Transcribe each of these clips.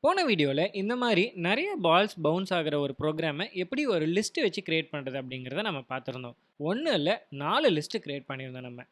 போன வீடியோல இந்த மாதிரி நிறைய பால்ஸ் பவுன்ஸ் ஆகுற ஒரு ப்ரோக்ராமை எப்படி ஒரு லிஸ்ட் வச்சு கிரியேட் பண்ணுறது அப்படிங்கிறத நம்ம பார்த்துருந்தோம். ஒன்று இல்லை 4 லிஸ்ட் கிரியேட் பண்ணியிருந்தோம் நம்ம.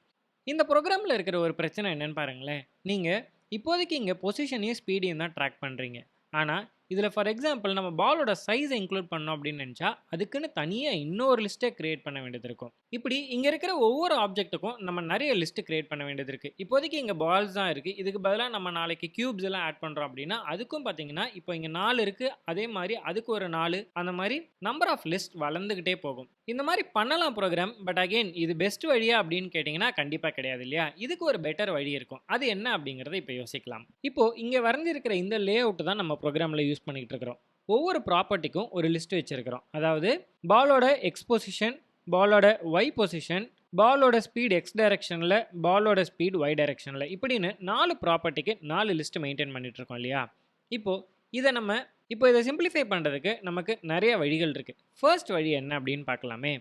இந்த ப்ரோக்ராமில் இருக்கிற ஒரு பிரச்சனை என்னன்னு பாருங்களேன். நீங்கள் இப்போதைக்கு இங்கே பொசிஷனையும் ஸ்பீடையும் தான் ட்ராக் பண்ணுறீங்க. ஆனால் இதில் ஃபார் எக்ஸாம்பிள் நம்ம பாலோட சைஸை இன்க்ளூட் பண்ணோம் அப்படின்னு நினச்சா அதுக்குன்னு தனியாக இன்னொரு லிஸ்ட்டை கிரியேட் பண்ண வேண்டியது இருக்கும். இப்படி இங்கே இருக்கிற ஒவ்வொரு ஆப்ஜெக்ட்டுக்கும் நம்ம நிறைய லிஸ்ட் கிரியேட் பண்ண வேண்டியது இருக்குது. இப்போதைக்கு இங்கே பால்ஸ் தான் இருக்குது. இதுக்கு பதிலாக நம்ம நாளைக்கு கியூப்ஸ் எல்லாம் ஆட் பண்ணுறோம் அப்படின்னா அதுக்கும் பார்த்தீங்கன்னா இப்போ இங்கே 4 இருக்குது. அதே மாதிரி அதுக்கு ஒரு 4, அந்த மாதிரி நம்பர் ஆஃப் லிஸ்ட் வளர்ந்துக்கிட்டே போகும். இந்த மாதிரி பண்ணலாம் ப்ரோக்ராம். பட் அகெயின் இது பெஸ்ட் வழியா அப்படின்னு கேட்டிங்கன்னா கண்டிப்பாக கிடையாது இல்லையா. இதுக்கு ஒரு பெட்டர் வழி இருக்கும். அது என்ன அப்படிங்கிறத இப்போ யோசிக்கலாம். இப்போ இங்கே வரைஞ்சிருக்கிற இந்த லே அவுட் தான் நம்ம ப்ரோக்ராமில் யூஸ் பண்ணிக்கிட்டு இருக்கிறோம். ஒவ்வொரு ப்ராப்பர்ட்டிக்கும் ஒரு லிஸ்ட் வச்சிருக்கிறோம். அதாவது பாலோட எக்ஸ் பொசிஷன், பாலோட ஒய் பொசிஷன், பாலோட ஸ்பீட் எக்ஸ் டைரக்ஷனில், பாலோட ஸ்பீட் ஒய் டைரக்ஷனில், இப்படின்னு 4 ப்ராப்பர்ட்டிக்கு 4 லிஸ்ட் மெயின்டைன் பண்ணிட்டு இருக்கோம் இல்லையா. இதை சிம்பிளிஃபை பண்ணுறதுக்கு நமக்கு நிறைய வழிகள் இருக்குது. ஃபர்ஸ்ட் வழி என்ன அப்படின்னு பார்க்கலாமே.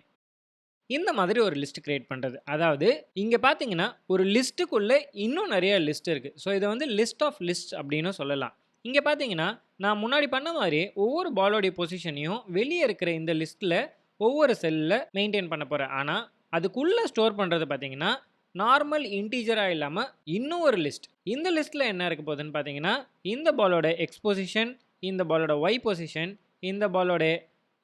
இந்த மாதிரி ஒரு லிஸ்ட் கிரியேட் பண்ணுறது. அதாவது இங்கே பார்த்தீங்கன்னா ஒரு லிஸ்ட்டுக்குள்ளே இன்னும் நிறைய லிஸ்ட் இருக்குது. ஸோ இதை வந்து லிஸ்ட் ஆஃப் லிஸ்ட் அப்படின்னு சொல்லலாம். இங்கே பார்த்தீங்கன்னா நான் முன்னாடி பண்ண மாதிரி ஒவ்வொரு பாலோடைய பொசிஷனையும் வெளியே இருக்கிற இந்த லிஸ்ட்டில் ஒவ்வொரு செல்லில் மெயின்டைன் பண்ண போகிறேன். ஆனால் அதுக்குள்ளே ஸ்டோர் பண்ணுறது பார்த்தீங்கன்னா நார்மல் இன்டீஜராக இல்லாமல் இன்னும் ஒரு லிஸ்ட். இந்த லிஸ்ட்டில் என்ன இருக்க போகுதுன்னு பார்த்தீங்கன்னா இந்த பாலோட எக்ஸ் பொசிஷன், இந்த பாலோட ஒய் பொசிஷன், இந்த பாலோட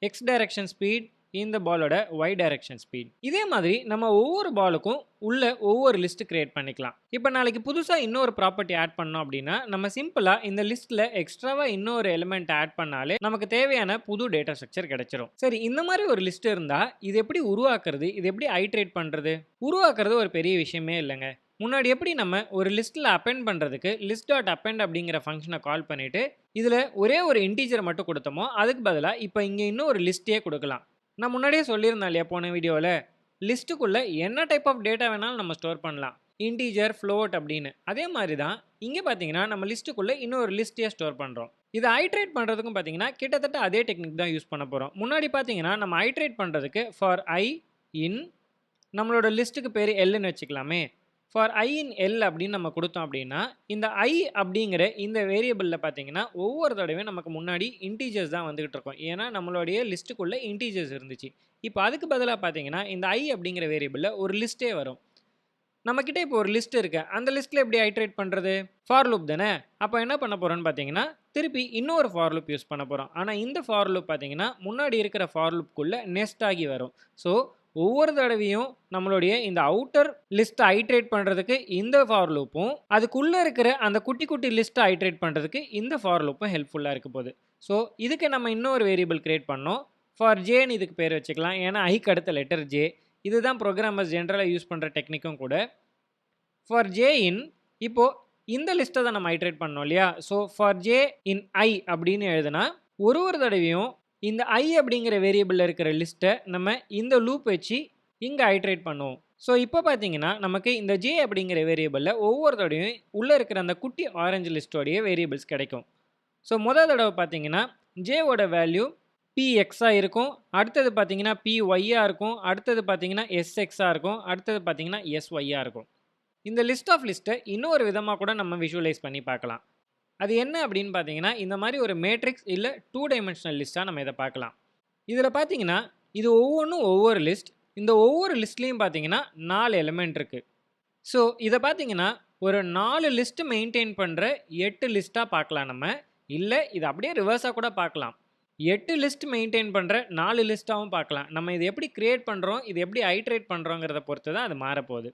எக்ஸ் டைரக்ஷன் ஸ்பீட், இந்த பாலோட ஒய் டைரக்ஷன் ஸ்பீட். இதே மாதிரி நம்ம ஒவ்வொரு பாலுக்கும் உள்ள ஒவ்வொரு லிஸ்ட் கிரியேட் பண்ணிக்கலாம். இப்போ நாளைக்கு புதுசாக இன்னொரு ப்ராப்பர்ட்டி ஆட் பண்ணோம் அப்படின்னா நம்ம சிம்பிளாக இந்த லிஸ்ட்டில் எக்ஸ்ட்ராவாக இன்னொரு எலிமெண்ட் ஆட் பண்ணாலே நமக்கு தேவையான புது டேட்டா ஸ்ட்ரக்சர் கிடைச்சிரும். சரி, இந்த மாதிரி ஒரு லிஸ்ட் இருந்தால் இது எப்படி உருவாக்குறது, இது எப்படி ஐட்ரேட் பண்ணுறது? உருவாக்குறது ஒரு பெரிய விஷயமே இல்லைங்க. முன்னாடி எப்படி நம்ம ஒரு லிஸ்ட்டில் அப்பெண்ட் பண்ணுறதுக்கு லிஸ்ட் டாட் அப்பெண்ட் அப்படிங்கிற ஃபங்க்ஷனை கால் பண்ணிவிட்டு இதில் ஒரே ஒரு இன்டீஜரை மட்டும் கொடுத்தோமோ அதுக்கு பதிலாக இப்போ இங்கே இன்னும் ஒரு லிஸ்ட்டே கொடுக்கலாம். நான் முன்னாடியே சொல்லியிருந்தேன் இல்லையா போன வீடியோவில், லிஸ்ட்டுக்குள்ளே என்ன டைப் ஆஃப் டேட்டா வேணாலும் நம்ம ஸ்டோர் பண்ணலாம், இன்டீஜர், ஃப்ளோட் அப்படின்னு. அதே மாதிரி தான் இங்கே பார்த்தீங்கன்னா நம்ம லிஸ்ட்டுக்குள்ளே இன்னொரு லிஸ்ட்டே ஸ்டோர் பண்ணுறோம். இதை ஐட்ரேட் பண்ணுறதுக்கும் பார்த்தீங்கன்னா கிட்டத்தட்ட அதே டெக்னிக் தான் யூஸ் பண்ண போகிறோம். முன்னாடி பார்த்தீங்கன்னா நம்ம ஐட்ரேட் பண்ணுறதுக்கு ஃபார் ஐ இன் நம்மளோட லிஸ்ட்டுக்கு பேர் எல்லுன்னு வச்சுக்கலாமே. ஃபார் ஐ இன் எல் அப்படின்னு நம்ம கொடுத்தோம் அப்படின்னா இந்த ஐ அப்படிங்கிற இந்த வேரியபிளில் பார்த்தீங்கன்னா ஒவ்வொரு தடவையும் நமக்கு முன்னாடி இன்டீஜர்ஸ் தான் வந்துகிட்டு இருக்கும். ஏன்னா நம்மளுடைய லிஸ்ட்டுக்குள்ளே இன்டீஜர்ஸ் இருந்துச்சு. இப்போ அதுக்கு பதிலாக பார்த்தீங்கன்னா இந்த ஐ அப்படிங்கிற வேரியபிளில் ஒரு லிஸ்ட்டே வரும். நம்மக்கிட்ட இப்போ ஒரு லிஸ்ட் இருக்கு. அந்த லிஸ்ட்டில் எப்படி ஐட்ரேட் பண்ணுறது? ஃபார் லூப் தானே. அப்போ என்ன பண்ண போகிறோன்னு பார்த்தீங்கன்னா திருப்பி இன்னொரு ஃபார் லூப் யூஸ் பண்ண போகிறோம். ஆனால் இந்த ஃபார் லூப் பார்த்தீங்கன்னா முன்னாடி இருக்கிற ஃபார் லூப்புக்குள்ளே நெஸ்ட் ஆகி வரும். ஸோ ஒவ்வொரு தடவையும் நம்மளுடைய இந்த அவுட்டர் லிஸ்ட்டை ஐட்ரேட் பண்ணுறதுக்கு இந்த ஃபார் லூப்பும், அதுக்குள்ளே இருக்கிற அந்த குட்டி குட்டி லிஸ்ட்டை ஐட்ரேட் பண்ணுறதுக்கு இந்த ஃபார் லூப்பும் ஹெல்ப்ஃபுல்லாக இருக்க போகுது. ஸோ இதுக்கு நம்ம இன்னொரு வேரியபிள் கிரியேட் பண்ணோம். ஃபார் ஜேன்னு இதுக்கு பேர் வச்சுக்கலாம். ஏன்னா ஐக்கு அடுத்த லெட்டர் ஜே. இதுதான் ப்ரோக்ராமர்ஸ் ஜென்ரலாக யூஸ் பண்ணுற டெக்னிக்கும் கூட. ஃபார் ஜே இன் இப்போது இந்த லிஸ்ட்டை தான் நம்ம ஐட்ரேட் பண்ணோம் இல்லையா. ஸோ ஃபார் ஜே இன் ஐ அப்படின்னு எழுதுனா ஒரு தடவையும் இந்த ஐ அப்படிங்கிற வேரியபிளில் இருக்கிற லிஸ்ட்டை நம்ம இந்த லூப் வச்சு இங்கே ஐட்ரேட் பண்ணுவோம். ஸோ இப்போ பார்த்தீங்கன்னா நமக்கு இந்த ஜே அப்படிங்கிற வேரியபிளில் ஒவ்வொரு தடவையும் உள்ளே இருக்கிற அந்த குட்டி ஆரஞ்சு லிஸ்ட்டோடைய வேரியபிள்ஸ் கிடைக்கும். ஸோ முதல் தடவை பார்த்தீங்கன்னா ஜேவோட வேல்யூ பிஎக்ஸாக இருக்கும், அடுத்தது பார்த்தீங்கன்னா பிஒய்யாக இருக்கும், அடுத்தது பார்த்தீங்கன்னா எஸ்எக்ஸாக இருக்கும், அடுத்தது பார்த்தீங்கன்னா எஸ்ஒய்யாக இருக்கும். இந்த லிஸ்ட் ஆஃப் லிஸ்ட்டை இன்னொரு விதமாக கூட நம்ம விஷுவலைஸ் பண்ணி பார்க்கலாம். அது என்ன அப்படின்னு பார்த்தீங்கன்னா இந்த மாதிரி ஒரு மேட்ரிக்ஸ் இல்லை 2 டைமென்ஷனல் லிஸ்ட்டாக நம்ம இதை பார்க்கலாம். இதில் பார்த்தீங்கன்னா இது ஒவ்வொன்றும் ஒவ்வொரு லிஸ்ட். இந்த ஒவ்வொரு லிஸ்ட்லேயும் பார்த்தீங்கன்னா 4 எலிமெண்ட் இருக்குது. ஸோ இதை பார்த்தீங்கன்னா ஒரு 4 லிஸ்ட்டு மெயின்டைன் பண்ணுற 8 லிஸ்ட்டாக பார்க்கலாம் நம்ம. இல்லை இது அப்படியே ரிவர்ஸாக கூட பார்க்கலாம். 8 லிஸ்ட் மெயின்டைன் பண்ணுற 4 லிஸ்ட்டாகவும் பார்க்கலாம். நம்ம இது எப்படி கிரியேட் பண்ணுறோம், இது எப்படி ஐட்ரேட் பண்ணுறோங்கிறத பொறுத்து தான் அது மாறப்போகுது.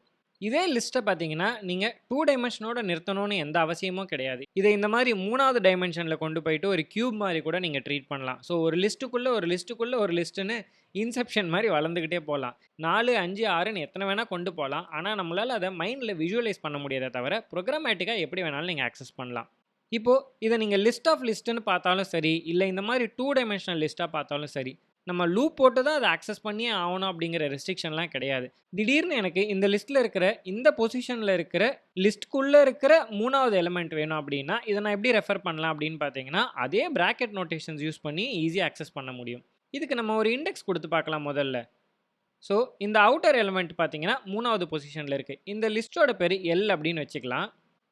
இதே லிஸ்ட்டை பார்த்தீங்கன்னா நீங்கள் 2 டைமென்ஷனோட நிறுத்தணும்னு எந்த அவசியமும் கிடையாது. இதை இந்த மாதிரி 3வது டைமென்ஷனில் கொண்டு போயிட்டு ஒரு கியூப் மாதிரி கூட நீங்கள் ட்ரீட் பண்ணலாம். ஸோ ஒரு லிஸ்ட்டுக்குள்ளே ஒரு லிஸ்ட்டுன்னு இன்செப்ஷன் மாதிரி வளர்ந்துக்கிட்டே போகலாம். 4, 5, 6ன்னு எத்தனை வேணால் கொண்டு போகலாம். ஆனால் நம்மளால் அதை மைண்டில் விஷுவலைஸ் பண்ண முடியாதே தவிர ப்ரோக்ராமேட்டிக்காக எப்படி வேணாலும் நீங்கள் ஆக்சஸ் பண்ணலாம். இப்போது இதை நீங்கள் லிஸ்ட் ஆஃப் லிஸ்ட்டுன்னு பார்த்தாலும் சரி, இல்லை இந்த மாதிரி 2 டைமென்ஷனல் லிஸ்ட்டாக பார்த்தாலும் சரி, நம்ம லூப் போட்டு தான் அதை ஆக்சஸ் பண்ணியே ஆகணும் அப்படிங்கிற ரெஸ்ட்ரிக்ஷன்லாம் கிடையாது. திடீர்னு எனக்கு இந்த லிஸ்ட்டில் இருக்கிற இந்த பொசிஷனில் இருக்கிற லிஸ்ட்குள்ளே இருக்கிற 3வது எலிமெண்ட் வேணும் அப்படின்னா இதை நான் எப்படி ரெஃபர் பண்ணலாம் அப்படின்னு பார்த்தீங்கன்னா அதே பிராக்கெட் நோட்டேஷன்ஸ் யூஸ் பண்ணி ஈஸியாக ஆக்சஸ் பண்ண முடியும். இதுக்கு நம்ம ஒரு இண்டெக்ஸ் கொடுத்து பார்க்கலாம் முதல்ல. ஸோ இந்த அவுட்டர் எலிமெண்ட் பார்த்தீங்கன்னா 3வது பொசிஷனில் இருக்குது. இந்த லிஸ்ட்டோட பேர் எல் அப்படின்னு வச்சுக்கலாம்.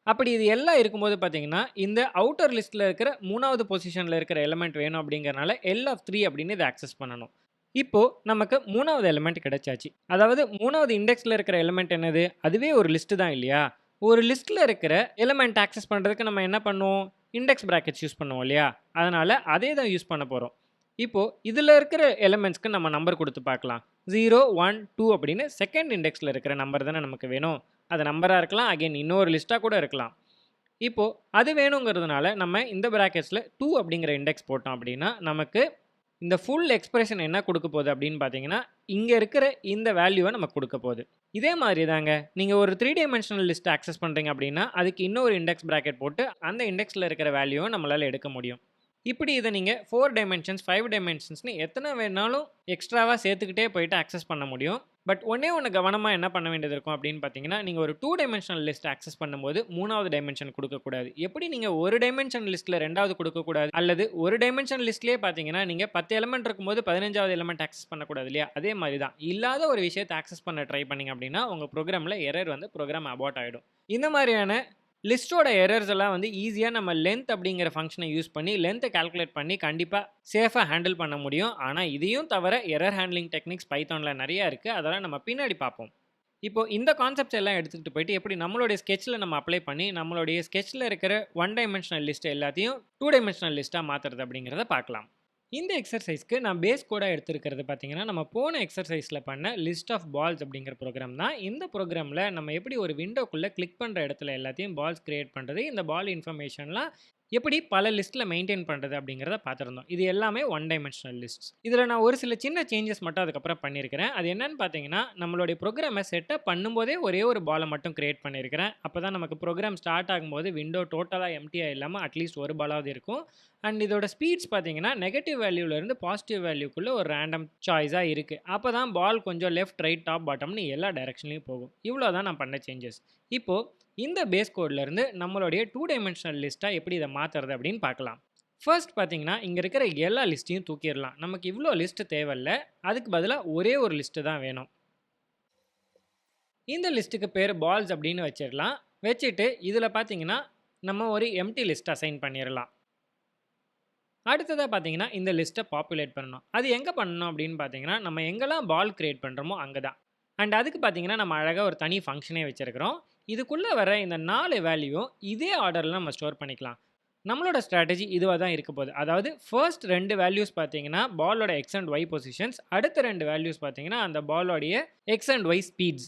அப்படி இது எல்லாம் இருக்கும்போது பார்த்தீங்கன்னா, இந்த அவுட்டர் லிஸ்ட்ல இருக்கிற 3வது பொசிஷன்ல இருக்கிற எலிமெண்ட் வேணும் அப்படிங்கிறனால எல் ஆஃப் 3 அப்படின்னு இத ஆக்சஸ் பண்ணணும். இப்போ நமக்கு 3வது எலிமெண்ட் கிடைச்சாச்சு. அதாவது 3வது இண்டெக்ஸ்ல இருக்கிற எலிமெண்ட் என்னது? அதுவே ஒரு லிஸ்ட் தான் இல்லையா? ஒரு லிஸ்ட்ல இருக்கிற எலிமெண்ட் ஆக்சஸ் பண்றதுக்கு நம்ம என்ன பண்ணுவோம்? இண்டெக்ஸ் பிராக்கெட்ஸ் யூஸ் பண்ணுவோம் இல்லையா? அதனால அதே தான் யூஸ் பண்ண போறோம். இப்போ இதுல இருக்கிற எலிமெண்ட்ஸ்க்கு நம்ம நம்பர் குடுத்து பார்க்கலாம். 0, 1, 2 அப்படின்னு செகண்ட் இண்டெக்ஸ்ல இருக்கிற நம்பர் தானே நமக்கு வேணும். அது நம்பரா இருக்கலாம். அகைன் இன்னொரு லிஸ்ட்டா கூட இருக்கலாம். இப்போ அது வேணுங்கிறதுனால நம்ம இந்த பிராக்கெட்ஸ்ல 2 அப்படிங்கிற இண்டெக்ஸ் போட்டோம் அப்படின்னா, நமக்கு இந்த ஃபுல் எக்ஸ்பிரஷன் என்ன குடுக்க போகுது அப்படின்னு பார்த்தீங்கன்னா, இங்க இருக்கிற இந்த வேல்யூவ நமக்கு குடுக்க போகுது. இதே மாதிரி தாங்க நீங்க ஒரு 3 டைமென்ஷனல் லிஸ்ட் ஆக்சஸ் பண்றீங்க அப்படின்னா, அதுக்கு இன்னொரு இண்டெக்ஸ் பிராக்கெட் போட்டு அந்த இண்டெக்ஸ்ல இருக்கிற வேல்யூவ நம்மளால எடுக்க முடியும். இப்படி இத நீங்க 4 டைமென்ஷன்ஸ், 5 டைமென்ஷன்ஸ்னு எத்தனை வேணாலும் எக்ஸ்ட்ராவா சேர்த்துக்கிட்டே போயிட்டு ஆக்சஸ் பண்ண முடியும். பட் ஒண்ணே ஒண்ணு கவனமா என்ன பண்ண வேண்டியது இருக்கும் அப்படின்னு பார்த்தீங்கன்னா, நீங்க ஒரு 2 டைமென்ஷனல் லிஸ்ட் ஆக்சஸ் பண்ணும்போது 3வது டைமென்ஷன் குடுக்கக்கூடாது. எப்படி நீங்க ஒரு டைமென்ஷன் லிஸ்ட்ல 2வது குடுக்கக்கூடாது, அல்லது ஒரு டைமென்ஷன் லிஸ்ட்லயே பார்த்தீங்கன்னா, நீங்க 10 எலிமெண்ட் இருக்கும்போது 15வது எலிமெண்ட் ஆக்சஸ் பண்ணக்கூடாது இல்லையா? அதே மாரி தான். இல்லாத ஒரு விஷயத்த ஆக்சஸ் பண்ண ட்ரை பண்ணீங்க அப்படின்னா, உங்க ப்ரோகிராம்ல எரர் வந்து ப்ரோகிராம் அபார்ட் ஆயிடும். இந்த மாரியான லிஸ்ட்டோட எரர்ஸ் எல்லாம் வந்து ஈஸியா நம்ம லென்த் அப்படிங்கிற ஃபங்ஷனை யூஸ் பண்ணி லென்த்த கால்குலேட் பண்ணி கண்டிப்பா சேஃபா ஹேண்டில் பண்ண முடியும். ஆனா இதையும் தவிர எரர் ஹேண்ட்லிங் டெக்னிக்ஸ் பைத்தான்ல நெறைய இருக்கு. அதெல்லாம் நம்ம பின்னாடி பார்ப்போம். இப்போ இந்த கான்செப்ட்ஸ் எல்லாம் எடுத்துக்கிட்டு போயிட்டு எப்படி நம்மளுடைய ஸ்கெட்ச்ல நம்ம அப்ளை பண்ணி நம்மளுடைய ஸ்கெட்ச்ல இருக்கிற 1 டைமென்ஷனல் லிஸ்ட் எல்லாத்தையும் 2 டைமென்ஷனல் லிஸ்ட்டா மாத்துறது அப்படிங்கிறத பார்க்கலாம். இந்த எக்ஸர்சைஸ்க்கு நான் பேஸ் கோடா எடுத்திருக்கிறது பார்த்தீங்கன்னா, நம்ம போன எக்ஸர்சைஸ்ல பண்ண லிஸ்ட் ஆஃப் பால்ஸ் அப்படிங்கிற ப்ரோகிராம் தான். இந்த ப்ரோகிராம்ல நம்ம எப்படி ஒரு விண்டோக்குள்ள கிளிக் பண்ற இடத்துல எல்லாத்தையும் பால்ஸ் கிரியேட் பண்றது, இந்த பால் இன்ஃபர்மேஷன்லாம் எப்படி பல லிஸ்ட்ல மெயின்டெயின் பண்றது அப்படிங்கிறத பார்த்திருந்தோம். இது எல்லாமே 1 டைமென்ஷனல் லிஸ்ட்ஸ். இதுல நான் ஒரு சில சின்ன சேஞ்சஸ் மட்டும் அதுக்கப்புறம் பண்ணியிருக்கிறேன். அது என்னன்னு பார்த்தீங்கன்னா, நம்மளுடைய ப்ரோகிராம செட்டப் பண்ணும்போதே ஒரே ஒரு பால மட்டும் கிரியேட் பண்ணியிருக்கிறேன். அப்பதான் நமக்கு ப்ரோகிராம் ஸ்டார்ட் ஆகும்போது விண்டோ டோட்டலா எம்ப்டியா இல்லாம அட்லீஸ்ட் ஒரு பாலாவது இருக்கும். அண்ட் இதோட ஸ்பீட்ஸ் பார்த்தீங்கன்னா, நெகட்டிவ் வேல்யூல இருந்து பாசிட்டிவ் வேல்யூக்குள்ள ஒரு ரேண்டம் சாய்ஸா இருக்கு. அப்பதான் பால் கொஞ்சம் லெஃப்ட், ரைட், டாப், பாட்டம்னு எல்லா டைரக்ஷன்லயும் போகும். இவ்வளோதான் நான் பண்ண சேஞ்சஸ். இப்போ இந்த பேஸ் கோட்ல இருந்து நம்மளுடைய 2 டைமென்ஷனல் லிஸ்ட்டா எப்படி இத மாத்துறது அப்படின்னு பார்க்கலாம். ஃபர்ஸ்ட் பார்த்தீங்கன்னா, இங்க இருக்கிற எல்லா லிஸ்ட்டையும் தூக்கிரலாம். நமக்கு இவ்ளோ லிஸ்ட் தேவையில்ல. அதுக்கு பதிலா ஒரே ஒரு லிஸ்ட் தான் வேணும். இந்த லிஸ்ட்டுக்கு பேரு பால்ஸ் அப்படின்னு வச்சிரலாம். வச்சுட்டு இதுல பார்த்தீங்கன்னா, நம்ம ஒரு எம்ப்டி லிஸ்ட் அசைன் பண்ணிரலாம். அடுத்ததா பார்த்தீங்கன்னா, இந்த லிஸ்ட்ட பாப்புலேட் பண்ணணும். அது எங்க பண்ணணும் அப்படின்னு பார்த்தீங்கன்னா, நம்ம எங்கெல்லாம் பால் கிரியேட் பண்றோமோ அங்க தான். அண்ட் அதுக்கு பார்த்தீங்கன்னா, நம்ம அழகா ஒரு தனி ஃபங்ஷனே வச்சிருக்கிறோம். இதுக்குள்ள வர இந்த 4 வேல்யூவும் இதே ஆர்டர்ல நம்ம ஸ்டோர் பண்ணிக்கலாம். நம்மளோட ஸ்ட்ராட்டஜி இதுவா தான் இருக்க போகுது. அதாவது ஃபர்ஸ்ட் 2 வேல்யூஸ் பார்த்தீங்கன்னா, பாலோட எக்ஸ் அண்ட் ஒய் பொசிஷன்ஸ். அடுத்த 2 வேல்யூஸ் பார்த்தீங்கன்னா, அந்த பாலோடைய X and Y speeds.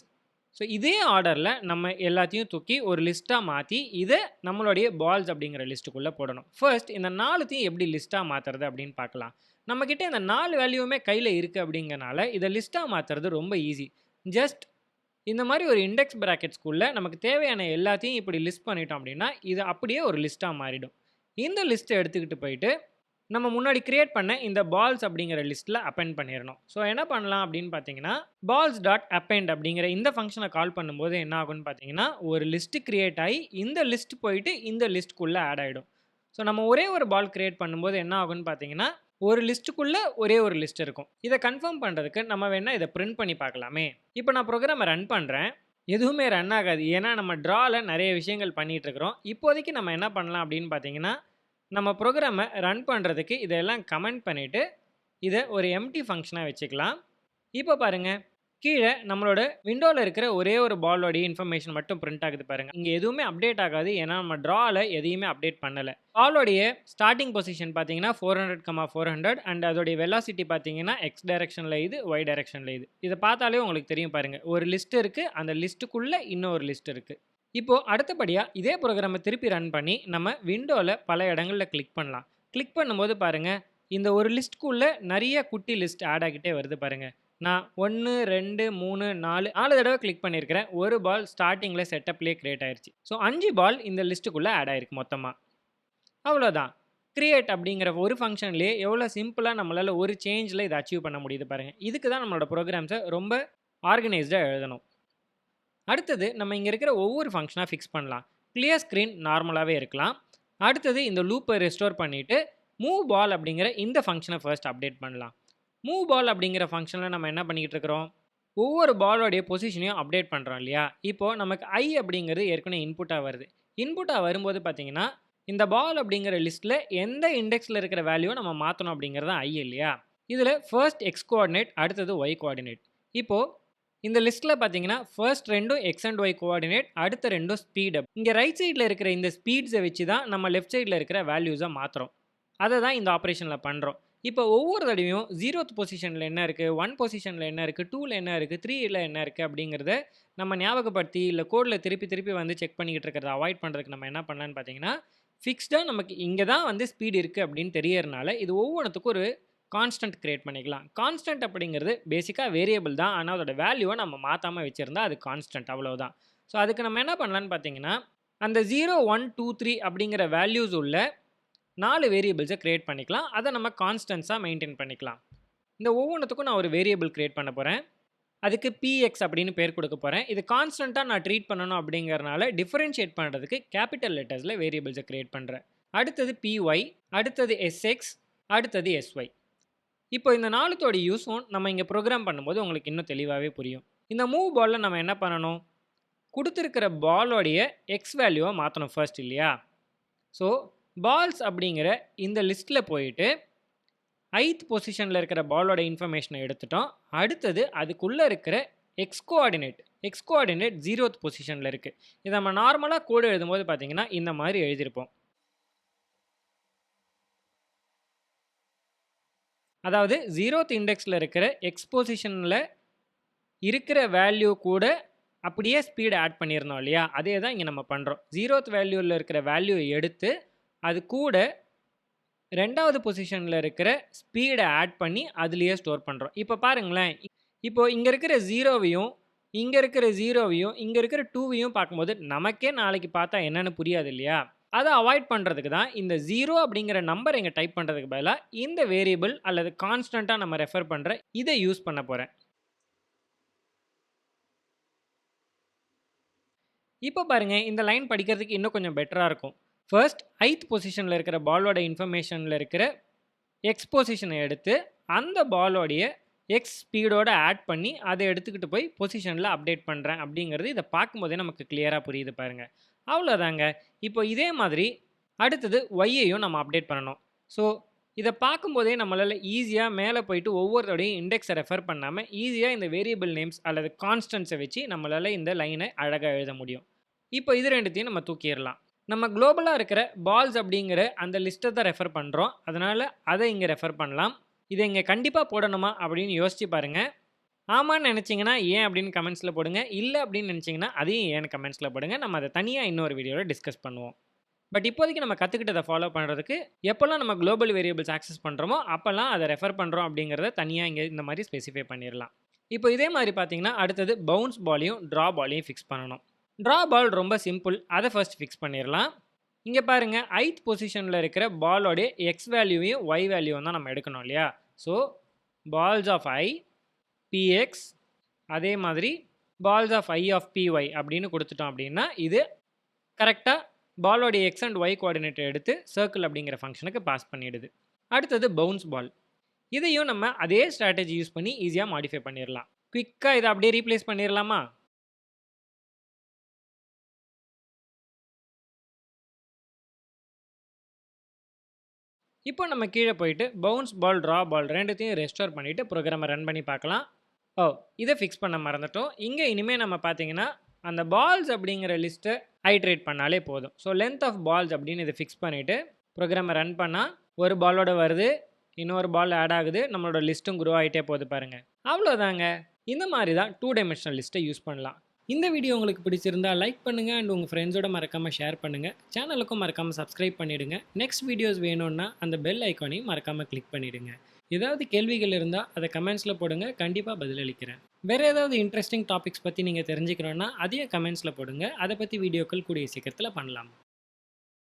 So இதே ஆர்டர்ல நம்ம எல்லாத்தையும் தூக்கி ஒரு லிஸ்ட்டா மாத்தி, இத நம்மளுடைய பால்ஸ் அப்படிங்கிற லிஸ்ட்டுக்குள்ள போடணும். ஃபர்ஸ்ட் இந்த 4த்தையும் எப்படி லிஸ்ட்டா மாத்துறது அப்படின்னு பார்க்கலாம். நம்மகிட்ட இந்த 4 வேல்யூவுமே கையில இருக்கு அப்படிங்கனால, இத லிஸ்ட்டா மாத்துறது ரொம்ப ஈஸி. ஜஸ்ட் இந்த மாரி ஒரு இண்டெக்ஸ் பிராக்கெட்ஸ்க்குள்ள நமக்கு தேவையான எல்லாத்தையும் இப்படி லிஸ்ட் பண்ணிட்டோம் அப்படின்னா, இது அப்படியே ஒரு லிஸ்ட்டா மாறிடும். இந்த லிஸ்ட்ட எடுத்துக்கிட்டு போயிட்டு, நம்ம முன்னாடி கிரியேட் பண்ண இந்த பால்ஸ் அப்படிங்கிற லிஸ்ட்ல அப்பெண்ட் பண்ணிரணும். ஸோ என்ன பண்ணலாம் அப்படின்னு பார்த்தீங்கன்னா, பால்ஸ் டாட் அப்பெண்ட் அப்படிங்கிற இந்த ஃபங்ஷனை கால் பண்ணும்போது என்ன ஆகும்னு பார்த்தீங்கன்னா, ஒரு லிஸ்ட் கிரியேட் ஆகி இந்த லிஸ்ட் போயிட்டு இந்த லிஸ்ட்குள்ள ஆட் ஆயிடும். ஸோ நம்ம ஒரே ஒரு பால் கிரியேட் பண்ணும்போது என்ன ஆகும்னு பார்த்தீங்கன்னா, ஒரு லிஸ்ட்டுக்குள்ள ஒரே ஒரு லிஸ்ட் இருக்கும். இத கன்ஃபார்ம் பண்றதுக்கு நம்ம வேணா இத பிரிண்ட் பண்ணி பார்க்கலாமே. இப்போ நான் ப்ரோகிராம ரன் பண்றேன். எதுவுமே ரன் ஆகாது. ஏன்னா நம்ம ட்ரால நெறைய விஷயங்கள் பண்ணிட்டு இருக்கிறோம். இப்போதைக்கு நம்ம என்ன பண்ணலாம் அப்படின்னு பார்த்தீங்கன்னா, நம்ம ப்ரோகிராம ரன் பண்றதுக்கு இதெல்லாம் கமெண்ட் பண்ணிட்டு, இத ஒரு எம்ப்டி ஃபங்ஷனா வச்சுக்கலாம். இப்போ பாருங்க, கீழ நம்மளோட விண்டோல இருக்கிற ஒரே ஒரு பாலோடைய இன்ஃபர்மேஷன் மட்டும் பிரிண்ட் ஆகுது பாருங்க. இங்க எதுவுமே அப்டேட் ஆகாது. ஏன்னா நம்ம ட்ரால எதையுமே அப்டேட் பண்ணல. பாலோடைய ஸ்டார்ட்டிங் பொசிஷன் பார்த்தீங்கன்னா 400,400 அண்ட் அதோடைய வெலாசிட்டி பார்த்தீங்கன்னா எக்ஸ் டைரக்ஷன்ல இது, ஒய் டைரக்ஷன்ல இது. இத பார்த்தாலே உங்களுக்கு தெரியும் பாருங்க. ஒரு லிஸ்ட் இருக்கு. அந்த லிஸ்ட்டுக்குள்ள இன்னொரு லிஸ்ட் இருக்கு. இப்போ அடுத்தபடியா இதே ப்ரோகிராம திருப்பி ரன் பண்ணி நம்ம விண்டோல பல இடங்கள்ல கிளிக் பண்ணலாம். கிளிக் பண்ணும்போது பாருங்க, இந்த ஒரு லிஸ்ட்க்குள்ள நெறைய குட்டி லிஸ்ட் ஆட் ஆகிட்டே வருது பாருங்க. நான் 1, 2, 3, 4 தடவ கிளிக் பண்ணியிருக்கிறேன். ஒரு பால் ஸ்டார்ட்டிங்ல செட்டப்லயே கிரியேட் ஆயிருச்சு. ஸோ 5 பால் இந்த லிஸ்ட்டுக்குள்ள ஆட் ஆயிருக்கு மொத்தமா. அவ்வளோதான். கிரியேட் அப்படிங்கிற ஒரு ஃபங்ஷன்லயே எவ்வளோ சிம்பிளா நம்மளால ஒரு சேஞ்ச்ல இத அச்சீவ் பண்ண முடியுது பாருங்க. இதுக்கு தான் நம்மளோட ப்ரோகிராம்ஸ ரொம்ப ஆர்கனைஸ்டா எழுதணும். அடுத்தது நம்ம இங்க இருக்கிற ஒவ்வொரு ஃபங்ஷனா ஃபிக்ஸ் பண்ணலாம். கிளியர் ஸ்க்ரீன் நார்மலாவே இருக்கலாம். அடுத்தது இந்த லூப்பை ரெஸ்டோர் பண்ணிட்டு, மூவ் பால் அப்படிங்கிற இந்த ஃபங்ஷனை ஃபர்ஸ்ட் அப்டேட் பண்ணலாம். மூவ் பால் அப்படிங்கிற ஃபங்ஷன்ல நம்ம என்ன பண்ணிக்கிட்டு இருக்கிறோம்? ஒவ்வொரு பாலோடைய பொசிஷனையும் அப்டேட் பண்றோம் இல்லையா? இப்போ நமக்கு ஐ அப்படிங்கிறது ஏற்கனவே இன்புட்டா வருது. இன்புட்டா வரும்போது பார்த்தீங்கன்னா, இந்த பால் அப்படிங்கிற லிஸ்ட்ல எந்த இண்டெக்ஸ்ல இருக்கிற வேல்யூவ நம்ம மாத்தணும் அப்படிங்கிறது தான் இல்லையா? இதுல ஃபர்ஸ்ட் எக்ஸ் கோஆர்டினேட் அடுத்தது ஒய் கோஆர்டினேட். இப்போ இந்த லிஸ்ட்ல பார்த்தீங்கன்னா, ஃபர்ஸ்ட் 2ம் எக்ஸ் அண்ட் ஒய் கோஆர்டினேட், அடுத்த 2ம் ஸ்பீட். இங்க ரைட் சைட்ல இருக்கிற இந்த ஸ்பீட்ஸ வச்சு தான் நம்ம லெஃப்ட் சைட்ல இருக்கிற வேல்யூஸ மாத்துறோம். அத தான் இந்த ஆப்பரேஷன்ல பண்றோம். இப்போ ஒவ்வொரு தடவையும் 0த் பொசிஷன்ல என்ன இருக்கு, 1 பொசிஷன்ல என்ன இருக்கு, 2ல என்ன இருக்கு, 3ல என்ன இருக்கு அப்படிங்கிறத நம்ம ஞாபகப்படுத்தி, இல்ல கோட்ல திருப்பி திருப்பி வந்து செக் பண்ணிக்கிட்டு இருக்கிறத அவாய்ட் பண்றதுக்கு நம்ம என்ன பண்ணலாம்னு பார்த்தீங்கன்னா, ஃபிக்ஸ்டா நமக்கு இங்க தான் வந்து ஸ்பீட் இருக்கு அப்படின்னு தெரியறனால, இது ஒவ்வொன்னுத்துக்கும் ஒரு கான்ஸ்டன்ட் கிரியேட் பண்ணிக்கலாம். கான்ஸ்டன்ட் அப்படிங்கிறது பேசிக்கா வேரியபிள் தான். ஆனா அதோட வேல்யூவ நம்ம மாத்தாம வச்சிருந்தா அது கான்ஸ்டன்ட் அவ்வளவுதான். ஸோ அதுக்கு நம்ம என்ன பண்ணலாம்னு பார்த்தீங்கன்னா, அந்த 0, 1, 2, 3 அப்படிங்கிற வேல்யூஸ் உள்ள 4 வேரியபிள்ஸை கிரியேட் பண்ணிக்கலாம். அதை நம்ம கான்ஸ்டன்ஸாக மெயின்டைன் பண்ணிக்கலாம். இந்த ஒவ்வொன்றுத்துக்கும் நான் ஒரு வேரியபிள் கிரியேட் பண்ண போகிறேன். அதுக்கு பிஎக்ஸ் அப்படின்னு பேர் கொடுக்க போகிறேன். இது கான்ஸ்டன்ட்டாக நான் ட்ரீட் பண்ணணும் அப்படிங்கிறனால டிஃபரன்ஷியேட் பண்ணுறதுக்கு கேபிட்டல் லெட்டர்ஸில் வேரியபிள்ஸை கிரியேட் பண்ணுறேன். அடுத்தது பிஒய், அடுத்தது எஸ்எக்ஸ், அடுத்தது எஸ்ஒய். இப்போ இந்த நாலுத்தோட யூஸும் நம்ம இங்கே ப்ரோக்ராம் பண்ணும்போது உங்களுக்கு இன்னும் தெளிவாகவே புரியும். இந்த மூவ் பாலில் நம்ம என்ன பண்ணணும், கொடுத்துருக்கிற பாலோடைய எக்ஸ் வேல்யூவை மாற்றணும் ஃபர்ஸ்ட் இல்லையா? ஸோ பால்ஸ் அப்படிங்கிற இந்த லிஸ்ட்டில் போயிட்டு 8th பொசிஷனில் இருக்கிற பாலோட இன்ஃபர்மேஷனை எடுத்துட்டோம். அடுத்தது அதுக்குள்ளே இருக்கிற எக்ஸ் கோஆர்டினேட் 0th பொசிஷனில் இருக்குது. இதை நம்ம நார்மலாக கோடு எழுதும்போது பார்த்தீங்கன்னா இந்த மாதிரி எழுதியிருப்போம். அதாவது 0th இண்டெக்ஸில் இருக்கிற எக்ஸ் பொசிஷனில் இருக்கிற வேல்யூ கூட அப்படியே ஸ்பீடு ஆட் பண்ணியிருந்தோம் இல்லையா? அதே தான் இங்கே நம்ம பண்ணுறோம். 0th வேல்யூவில் இருக்கிற வேல்யூவை எடுத்து அது கூட 2வது பொசிஷனில் இருக்கிற ஸ்பீடை ஆட் பண்ணி அதுலேயே ஸ்டோர் பண்ணுறோம். இப்போ பாருங்களேன், இப்போ இங்கே இருக்கிற 0வையும் இங்கே இருக்கிற 0வையும் இங்கே இருக்கிற 2வையும் பார்க்கும்போது நமக்கே நாளைக்கு பார்த்தா என்னன்னு புரியாது இல்லையா? அதை அவாய்ட் பண்ணுறதுக்கு தான் இந்த 0 அப்படிங்கிற நம்பர் இங்கே டைப் பண்ணுறதுக்கு பதிலாக இந்த வேரியபிள் அல்லது கான்ஸ்டண்ட்டாக நம்ம ரெஃபர் பண்ணுற இதை யூஸ் பண்ண போகிறேன். இப்போ பாருங்க, இந்த லைன் படிக்கிறதுக்கு இன்னும் கொஞ்சம் பெட்டராக இருக்கும். ஃபர்ஸ்ட் 8th பொசிஷனில் இருக்கிற பாலோட இன்ஃபர்மேஷனில் இருக்கிற எக்ஸ் பொசிஷனை எடுத்து அந்த பாலோடைய எக்ஸ் ஸ்பீடோட ஆட் பண்ணி அதை எடுத்துக்கிட்டு போய் பொசிஷனில் அப்டேட் பண்ணுறேன் அப்படிங்கிறது இதை பார்க்கும்போதே நமக்கு கிளியராக புரியுது பாருங்க. அவ்வளோதாங்க. இப்போ இதே மாதிரி அடுத்தது ஒய்யையும் நம்ம அப்டேட் பண்ணணும். ஸோ இதை பார்க்கும்போதே நம்மளால் ஈஸியாக மேலே போயிட்டு ஒவ்வொருத்தோடையும் இண்டெக்ஸை ரெஃபர் பண்ணாமல் ஈஸியாக இந்த வேரியபிள் நேம்ஸ் அல்லது கான்ஸ்டன்ஸை வச்சு நம்மளால் இந்த லைனை அழகாக எழுத முடியும். இப்போ இது ரெண்டுத்தையும் நம்ம தூக்கிடலாம். நம்ம குளோபலாக இருக்கிற பால்ஸ் அப்படிங்கிற அந்த லிஸ்ட்டை தான் ரெஃபர் பண்ணுறோம். அதனால் அதை இங்கே ரெஃபர் பண்ணலாம். இதை இங்கே கண்டிப்பாக போடணுமா அப்படின்னு யோசிச்சு பாருங்கள். ஆமான்னு நினச்சிங்கன்னா ஏன் அப்படின்னு கமெண்ட்ஸில் போடுங்க. இல்லை அப்படின்னு நினச்சிங்கன்னா அதையும் ஏன்னு கமெண்ட்ஸில் போடுங்க. நம்ம அதை தனியாக இன்னொரு வீடியோவில் டிஸ்கஸ் பண்ணுவோம். பட் இப்போதைக்கு நம்ம கற்றுக்கிட்டதை ஃபாலோ பண்ணுறதுக்கு எப்போல்லாம் நம்ம குளோபல் வேரியபிள்ஸ் ஆக்சஸ் பண்ணுறோமோ அப்போல்லாம் அதை ரெஃபர் பண்ணுறோம் அப்படிங்கிறத தனியாக இங்கே இந்த மாதிரி ஸ்பெசிஃபை பண்ணிடலாம். இப்போ இதே மாதிரி பார்த்தீங்கன்னா அடுத்தது பவுன்ஸ் பாலையும் ட்ரா பாலையும் ஃபிக்ஸ் பண்ணணும். ட்ரா பால் ரொம்ப சிம்பிள். அதை ஃபர்ஸ்ட் ஃபிக்ஸ் பண்ணிடலாம். இங்கே பாருங்கள், 8th பொசிஷனில் இருக்கிற பாலோடைய எக்ஸ் வேல்யூவையும் ஒய் வேல்யூவும் தான் நம்ம எடுக்கணும் இல்லையா? So balls of I P X, அதே மாதிரி balls of I of P Y அப்படின்னு கொடுத்துட்டோம் அப்படின்னா இது கரெக்டாக பாலோடைய எக்ஸ் அண்ட் ஒய் கோஆர்டினேட்டை எடுத்து சர்க்கிள் அப்படிங்கிற ஃபங்க்ஷனுக்கு பாஸ் பண்ணிடுது. அடுத்தது பவுன்ஸ் பால். இதையும் நம்ம அதே ஸ்ட்ராட்டஜி யூஸ் பண்ணி ஈஸியாக மாடிஃபை பண்ணிடலாம். குவிக்காக இதை அப்படியே ரீப்ளேஸ் பண்ணிடலாமா? இப்போ நம்ம கீழே போயிட்டு பவுன்ஸ் பால் ட்ரா பால் ரெண்டுத்தையும் ரெஸ்டோர் பண்ணிவிட்டு ப்ரோக்ராமை ரன் பண்ணி பார்க்கலாம். இதை ஃபிக்ஸ் பண்ண மறந்துட்டோம். இங்கே இனிமேல் நம்ம பார்த்தீங்கன்னா அந்த பால்ஸ் அப்படிங்கிற லிஸ்ட்டை ஐட்ரேட் பண்ணாலே போதும். ஸோ லென்த் ஆஃப் பால்ஸ் அப்படின்னு இதை ஃபிக்ஸ் பண்ணிவிட்டு ப்ரோக்ராமை ரன் பண்ணால் ஒரு பாலோட வருது, இன்னொரு பால் ஆட் ஆகுது, நம்மளோட லிஸ்ட்டும் குரோ ஆகிட்டே போகுது பாருங்கள். அவ்வளோதாங்க. இந்த மாதிரி தான் 2 டைமென்ஷனல் லிஸ்ட்டை யூஸ் பண்ணலாம். இந்த வீடியோ உங்களுக்கு பிடிச்சிருந்தா லைக் பண்ணுங்கள் அண்ட் உங்கள் ஃப்ரெண்ட்ஸோட மறக்காமல் ஷேர் பண்ணுங்கள். சேனலுக்கும் மறக்காமல் சப்ஸ்கிரைப் பண்ணிவிடுங்க. நெக்ஸ்ட் வீடியோஸ் வேணும்னா அந்த பெல் ஐக்கானையும் மறக்காமல் கிளிக் பண்ணிவிடுங்க. ஏதாவது கேள்விகள் இருந்தால் அதை கமெண்ட்ஸில் போடுங்க, கண்டிப்பாக பதிலளிக்கிறேன். வேறு ஏதாவது இன்ட்ரெஸ்டிங் டாபிக்ஸ் பற்றி நீங்கள் தெரிஞ்சுக்கணுன்னா அதையும் கமெண்ட்ஸில் போடுங்க. அதை பற்றி வீடியோக்கள் கூடிய சீக்கிரத்தில் பண்ணலாம்.